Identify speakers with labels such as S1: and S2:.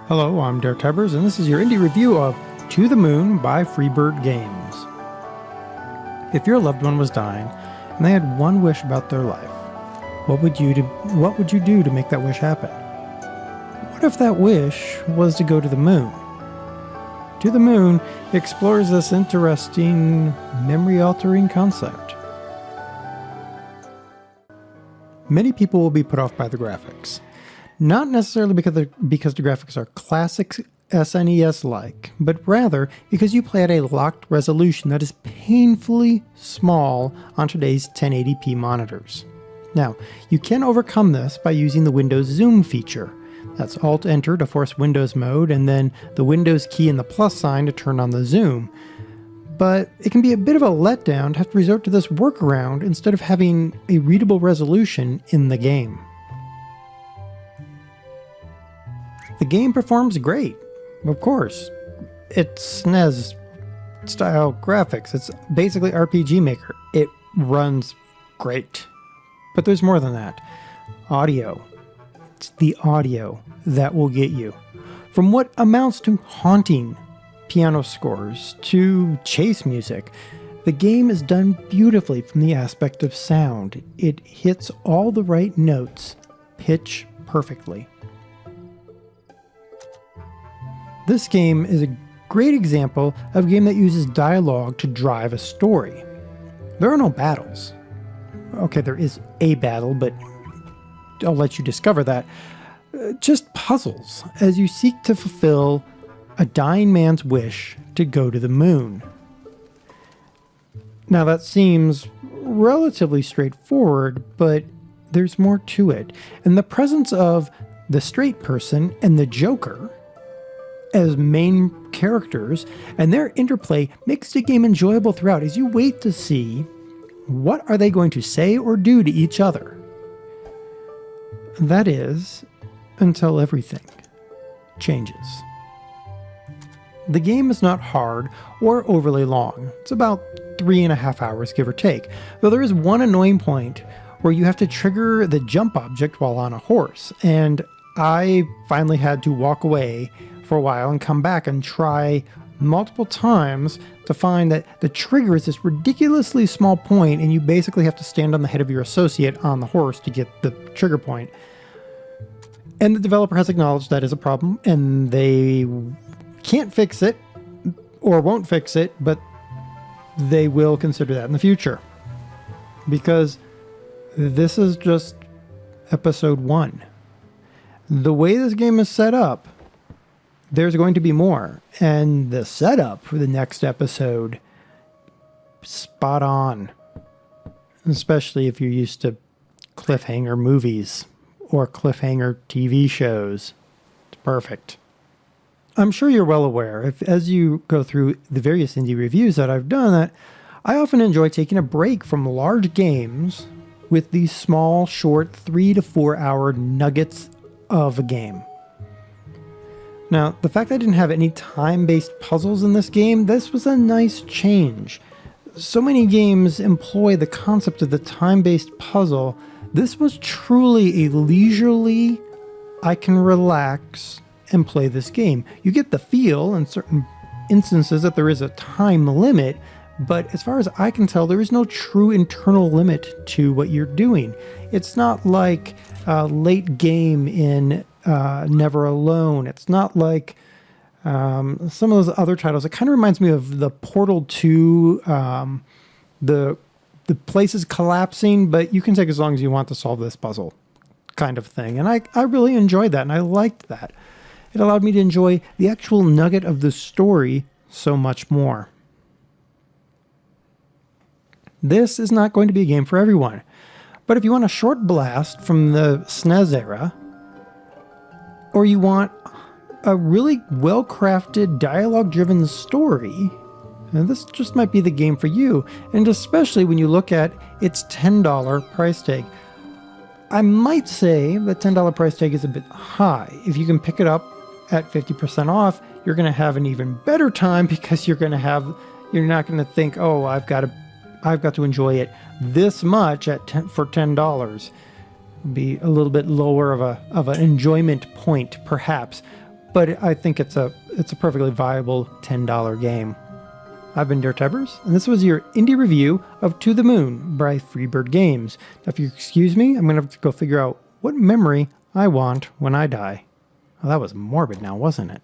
S1: Hello, I'm DerTebbers, and this is your indie review of To the Moon by Freebird Games. If your loved one was dying, and they had one wish about their life, what would you do to make that wish happen? What if that wish was to go to the moon? To the Moon explores this interesting, memory-altering concept. Many people will be put off by the graphics. Not necessarily because the graphics are classic SNES-like, but rather because you play at a locked resolution that is painfully small on today's 1080p monitors. Now, you can overcome this by using the Windows Zoom feature. That's Alt-Enter to force Windows mode, and then the Windows key and the plus sign to turn on the zoom. But it can be a bit of a letdown to have to resort to this workaround instead of having a readable resolution in the game. The game performs great, of course. It's SNES style graphics. It's basically RPG Maker. It runs great. But there's more than that. Audio. It's the audio that will get you. From what amounts to haunting piano scores to chase music, the game is done beautifully from the aspect of sound. It hits all the right notes, pitch perfectly. This game is a great example of a game that uses dialogue to drive a story. There are no battles. Okay, there is a battle, but I'll let you discover that. Just puzzles as you seek to fulfill a dying man's wish to go to the moon. Now that seems relatively straightforward, but there's more to it. And the presence of the straight person and the Joker as main characters and their interplay makes the game enjoyable throughout as you wait to see what are they going to say or do to each other. That is, until everything changes. The game is not hard or overly long. It's about 3.5 hours, give or take, though there is one annoying point where you have to trigger the jump object while on a horse, and I finally had to walk away for a while and come back and try multiple times to find that the trigger is this ridiculously small point, and you basically have to stand on the head of your associate on the horse to get the trigger point. And the developer has acknowledged that is a problem, and they can't fix it, or won't fix it, but they will consider that in the future. Because this is just episode 1. The way this game is set up, there's going to be more, and the setup for the next episode, spot on. Especially if you're used to cliffhanger movies or cliffhanger TV shows. It's perfect. I'm sure you're well aware, as you go through the various indie reviews that I've done, that I often enjoy taking a break from large games with these small, short, 3 to 4 hour nuggets of a game. Now, the fact that I didn't have any time-based puzzles in this game, this was a nice change. So many games employ the concept of the time-based puzzle. This was truly a leisurely, I can relax and play this game. You get the feel in certain instances that there is a time limit, but as far as I can tell, there is no true internal limit to what you're doing. It's not like a late game in Never Alone. It's not like some of those other titles. It kind of reminds me of the Portal 2, the place is collapsing, but you can take as long as you want to solve this puzzle kind of thing. And I really enjoyed that, and I liked that. It allowed me to enjoy the actual nugget of the story so much more. This is not going to be a game for everyone, but if you want a short blast from the SNES era, or you want a really well-crafted, dialogue-driven story, and this just might be the game for you, and especially when you look at its $10 price tag. I might say the $10 price tag is a bit high. If you can pick it up at 50% off, you're going to have an even better time, because you're not going to think, oh, I've got to enjoy it this much for $10. Be a little bit lower of an enjoyment point, perhaps. but I think it's a perfectly viable $10 game. I've been DerTebbers, and this was your indie review of To the Moon by Freebird Games. Now, if you excuse me, I'm going to have to go figure out what memory I want when I die. Well, that was morbid now, wasn't it?